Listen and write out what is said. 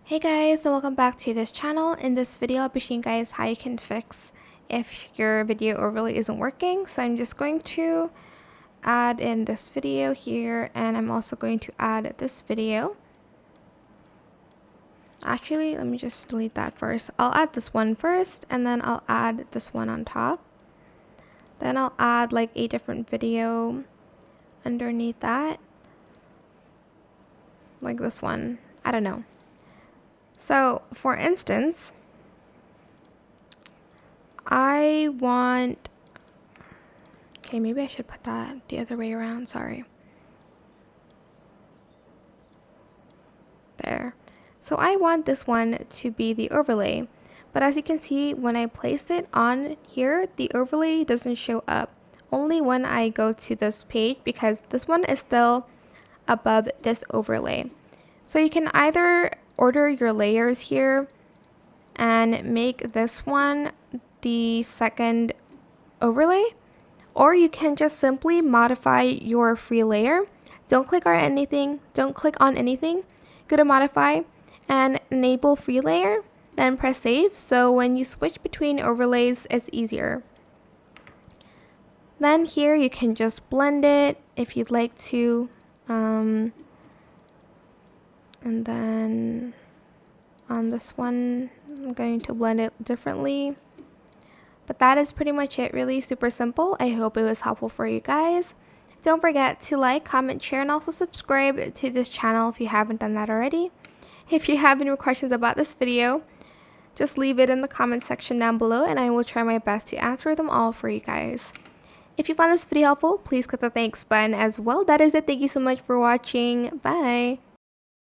Hey guys, and welcome back to this channel. In this video, I'll be showing you guys how you can fix if your video overlay isn't working. So I'm just going to add in this video here, and I'm also going to add this video. Actually, let me just delete that first. I'll add this one first, and then I'll add this one on top. Then I'll add like a different video underneath that. Like this one. I don't know. So, for instance, I want... Okay, maybe I should put that the other way around. Sorry. There. So I want this one to be the overlay. But as you can see, when I place it on here, the overlay doesn't show up. Only when I go to this page, because this one is still above this overlay. So you can either order your layers here and make this one the second overlay, or you can just simply modify your free layer. Don't click on anything, go to modify and enable free layer, then press save. So when you switch between overlays, it's easier. Then here you can just blend it if you'd like to, and then on this one I'm going to blend it differently. But that is pretty much it. Really super simple. I hope it was helpful for you guys. Don't forget to like, comment, share, and also subscribe to this channel if you haven't done that already. If you have any questions about this video, just leave it in the comment section down below and I will try my best to answer them all for you guys. If you found this video helpful, please click the thanks button as well. That is it. Thank you so much for watching. Bye.